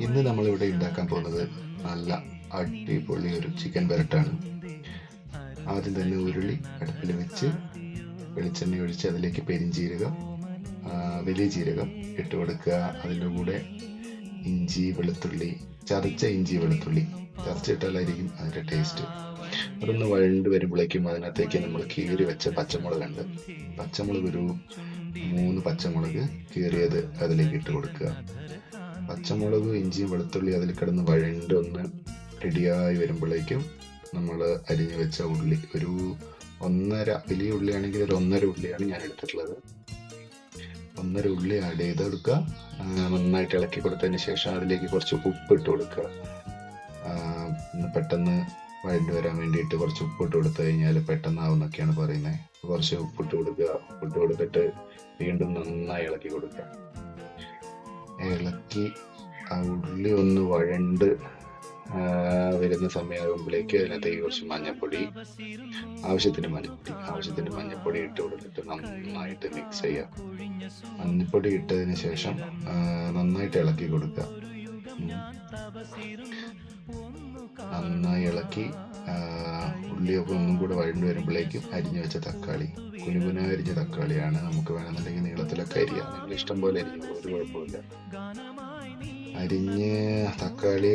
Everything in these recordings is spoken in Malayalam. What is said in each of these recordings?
ഇന്ന് നമ്മളിവിടെ ഉണ്ടാക്കാൻ പോകുന്നത് നല്ല അടിപൊളി ഒരു ചിക്കൻ വരട്ടാണ്. ആദ്യം തന്നെ ഉരുളി അടുപ്പിൽ വെച്ച് വെളിച്ചെണ്ണ ഒഴിച്ച് അതിലേക്ക് പെരിഞ്ചീരകം, വലിയ ജീരകം ഇട്ട് കൊടുക്കുക. അതിൻ്റെ കൂടെ ഇഞ്ചി വെളുത്തുള്ളി, ചതച്ച ഇഞ്ചി വെളുത്തുള്ളി ചതച്ചിട്ടാലായിരിക്കും അതിൻ്റെ ടേസ്റ്റ്. അതൊന്ന് വഴണ്ട് വരുമ്പോഴേക്കും അതിനകത്തേക്ക് നമ്മൾ കീറി വെച്ച പച്ചമുളകുണ്ട്. പച്ചമുളക് ഒരു 3 പച്ചമുളക് കീറിയത് അതിലേക്ക് ഇട്ട് കൊടുക്കുക. പച്ചമുളകും ഇഞ്ചിയും വെളുത്തുള്ളി അതിൽ കിടന്ന് വഴണ്ട് ഒന്ന് റെഡിയായി വരുമ്പോഴേക്കും നമ്മൾ അരിഞ്ഞു വെച്ച ഉള്ളി, ഒരു 1.5 വലിയ ഉള്ളിയാണെങ്കിൽ ഒരു 1.5 ഉള്ളിയാണ് ഞാൻ എടുത്തിട്ടുള്ളത്. 1.5 ഉള്ളി ആഡ് ചെയ്ത് കൊടുക്കുക. നന്നായിട്ട് ഇളക്കി കൊടുത്തതിന് ശേഷം അതിലേക്ക് കുറച്ച് ഉപ്പ് ഇട്ട് കൊടുക്കുക. പെട്ടെന്ന് വഴണ്ട് വരാൻ വേണ്ടിയിട്ട് കുറച്ച് ഉപ്പിട്ട് കൊടുത്തു കഴിഞ്ഞാൽ പെട്ടെന്നാവുന്നൊക്കെയാണ് പറയുന്നത്. കുറച്ച് ഉപ്പിട്ട് കൊടുക്കുക. ഉപ്പിട്ട് കൊടുത്തിട്ട് വീണ്ടും നന്നായി ഇളക്കി കൊടുക്കുക. ഇളക്കി ആ ഉള്ളി ഒന്ന് വഴണ്ട് വരുന്ന സമയമാകുമ്പോഴേക്ക് അതിനകത്തേക്ക് കുറച്ച് ആവശ്യത്തിന് മഞ്ഞൾപ്പൊടി ഇട്ട് കൊടുത്തിട്ട് നന്നായിട്ട് മിക്സ് ചെയ്യുക. മഞ്ഞൾപ്പൊടി ഇട്ടതിന് ശേഷം നന്നായിട്ട് ഇളക്കി കൊടുക്കുക. നന്നായി ഇളക്കി ഉള്ളിയൊക്കെ ഒന്നും കൂടെ വഴണ്ട് വരുമ്പോഴേക്കും അരിഞ്ഞു വെച്ച തക്കാളി, കുനുകുന അരിഞ്ഞ തക്കാളിയാണ്. നമുക്ക് വേണമെന്നുണ്ടെങ്കിൽ നീളത്തിലൊക്കെ അരിയാം, നിങ്ങൾ ഇഷ്ടം പോലെ അരിഞ്ഞു, ഒരു കുഴപ്പമില്ല. അരിഞ്ഞ് തക്കാളി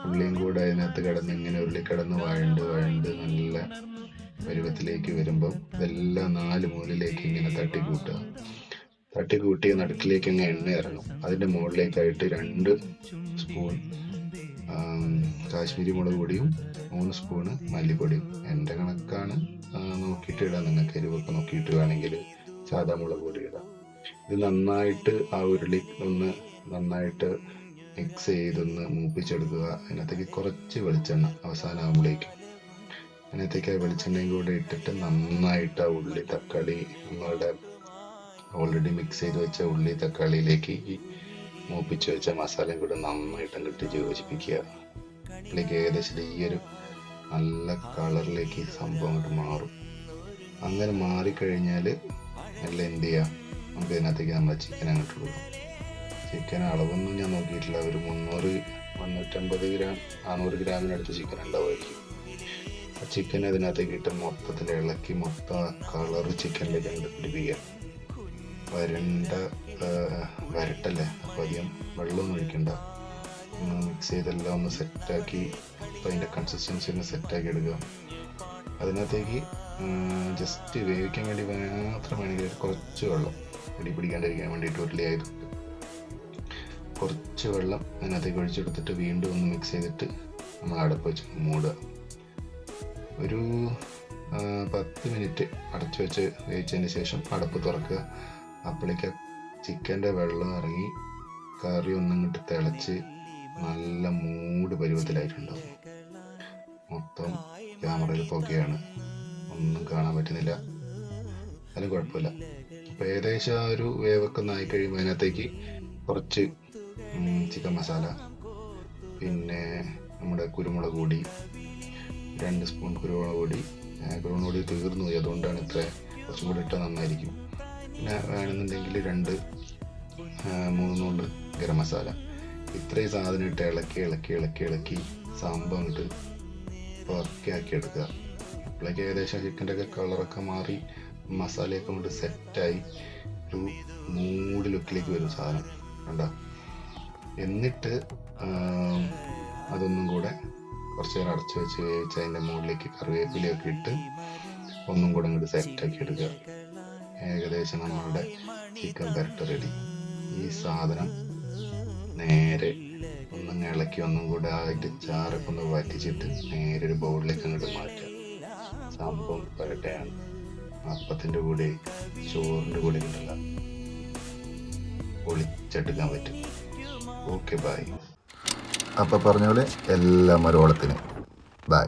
ഉള്ളിയും കൂടെ അതിനകത്ത് കിടന്ന് ഇങ്ങനെ ഉള്ളി കിടന്ന് വഴണ്ട് നല്ല പരുവത്തിലേക്ക് വരുമ്പോൾ ഇതെല്ലാം 4 മൂലയിലേക്ക് ഇങ്ങനെ തട്ടിക്കൂട്ടി നടുക്കിലേക്ക് അങ്ങ് എണ്ണ ഇറങ്ങും. അതിൻ്റെ മുകളിലേക്കായിട്ട് 2 സ്പൂൺ കാശ്മീരി മുളക് പൊടിയും 3 സ്പൂണ് മല്ലിപ്പൊടിയും. എൻ്റെ കണക്കാണ്, നോക്കിയിട്ട് ഇടാം. നിങ്ങൾക്ക് എരിവൊക്കെ നോക്കിയിട്ട് വേണമെങ്കിൽ സാധാ മുളക് പൊടി ഇടാം. ഇത് നന്നായിട്ട് ആ ഉരുളി ഒന്ന് നന്നായിട്ട് മിക്സ് ചെയ്തൊന്ന് മൂപ്പിച്ചെടുക്കുക. അതിനകത്തേക്ക് കുറച്ച് വെളിച്ചെണ്ണ അവസാനമാകുമ്പോഴേക്കും അതിനകത്തേക്ക് ആ വെളിച്ചെണ്ണയും കൂടെ ഇട്ടിട്ട് നന്നായിട്ട് ആ ഉള്ളി തക്കാളി, നമ്മളുടെ ഓൾറെഡി മിക്സ് ചെയ്ത് വെച്ച ഉള്ളി തക്കാളിയിലേക്ക് ഈ മൂപ്പിച്ച് വെച്ച മസാലയും കൂടെ നന്നായിട്ട് അങ്ങോട്ട് യോജിപ്പിക്കുക. അതിലേക്ക് ഏകദേശം ഈ ഒരു നല്ല കളറിലേക്ക് സംഭവം അങ്ങോട്ട് മാറും. അങ്ങനെ മാറിക്കഴിഞ്ഞാൽ എല്ലാം എന്ത് ചെയ്യുക, നമുക്ക് ഇതിനകത്തേക്ക് നമ്മുടെ ചിക്കൻ അങ്ങോട്ട് കൊടുക്കും. ചിക്കൻ അളവൊന്നും ഞാൻ നോക്കിയിട്ടില്ല, ഒരു 300-350 ഗ്രാം 400 ഗ്രാമിനടുത്ത് ചിക്കൻ ഉണ്ടാവുമായിരിക്കും. ആ ചിക്കൻ അതിനകത്തേക്ക് ഇട്ട് മൊത്തത്തിൽ ഇളക്കി മൊത്തം കളറ് ചിക്കനിലേക്ക് അങ്ങോട്ട് പിടിപ്പിക്കുക. വരട്ടല്ലേ, അപ്പോൾ അധികം വെള്ളമൊന്നും ഒഴിക്കണ്ട. മിക്സ് ചെയ്തെല്ലാം ഒന്ന് സെറ്റാക്കി അതിൻ്റെ കൺസിസ്റ്റൻസി ഒന്ന് സെറ്റാക്കി എടുക്കുക. അതിനകത്തേക്ക് ജസ്റ്റ് വേവിക്കാൻ വേണ്ടി മാത്രം വേണമെങ്കിൽ കുറച്ച് വെള്ളം പിടിക്കാണ്ടിരിക്കാൻ വേണ്ടിയിട്ട് ഉരുളിയായതുകൊണ്ട് കുറച്ച് വെള്ളം അതിനകത്തേക്ക് ഒഴിച്ചെടുത്തിട്ട് വീണ്ടും ഒന്ന് മിക്സ് ചെയ്തിട്ട് നമ്മൾ അടപ്പ് വെച്ച് മൂടുക. ഒരു 10 മിനിറ്റ് അടച്ചു വെച്ച് വേവിച്ചതിന് ശേഷം അടപ്പ് തുറക്കുക. അപ്പോഴേക്ക് ചിക്കൻ്റെ വെള്ളം ഇറങ്ങി കറി ഒന്നങ്ങോട്ട് തിളച്ച് നല്ല മൂട് പരുവത്തിലായിട്ടുണ്ടാവും. മൊത്തം ക്യാമറയിൽ പൊക്കെയാണ്, ഒന്നും കാണാൻ പറ്റുന്നില്ല, അതിന് കുഴപ്പമില്ല. അപ്പോൾ ഏകദേശം ആ ഒരു വേവൊക്കെ ഒന്ന് ആയി കഴിയുമ്പോൾ അതിനകത്തേക്ക് കുറച്ച് ചിക്കൻ മസാല, പിന്നെ നമ്മുടെ കുരുമുളക് പൊടി, 2 സ്പൂൺ കുരുമുളക് പൊടി തീർന്നു പോയി, അതുകൊണ്ടാണ് ഇത്ര, കുറച്ചും കൂടി ഇട്ടാൽ നന്നായിരിക്കും. പിന്നെ വേണമെന്നുണ്ടെങ്കിൽ 2-3 നുള്ള് ഗരം മസാല, ഇത്രയും സാധനം ഇട്ട് ഇളക്കി സംഭവം ഇട്ട് പക്കെ ആക്കി എടുക്കുക. അപ്പോഴേക്ക് ഏകദേശം ചിക്കൻ്റെ ഒക്കെ കളറൊക്കെ മാറി മസാലയൊക്കെ കൊണ്ട് സെറ്റായി ഒരു മൂഡ് ലുക്കിലേക്ക് വരും സാധനം കണ്ടോ. എന്നിട്ട് അതൊന്നും കൂടെ കുറച്ച് നേരം അടച്ചു വെച്ച് വേവിച്ച് അതിൻ്റെ മുകളിലേക്ക് കറിവേപ്പിലയൊക്കെ ഇട്ട് ഒന്നും കൂടെ അങ്ങോട്ട് സെറ്റാക്കി എടുക്കുക. ഏകദേശം നമ്മളുടെ ചിക്കൻ വരട്ട് റെഡി. ഈ സാധനം നേരെ ഒന്നും ഇളക്കി ഒന്നും കൂടെ ആയിട്ട് ചാറൊക്കെ ഒന്ന് വറ്റിച്ചിട്ട് നേരെ ഒരു ബൗളിലേക്ക് അങ്ങോട്ട് മാറ്റുക. സംഭവം വരട്ടയാണ്. അപ്പത്തിൻ്റെ കൂടെ ചോറിൻ്റെ കൂടെ കിട്ടില്ല, പൊളിച്ചെടുക്കാൻ പറ്റും. Okay, bye. അപ്പം പറഞ്ഞ പോലെ എല്ലാ മരോളത്തിന് ബൈ.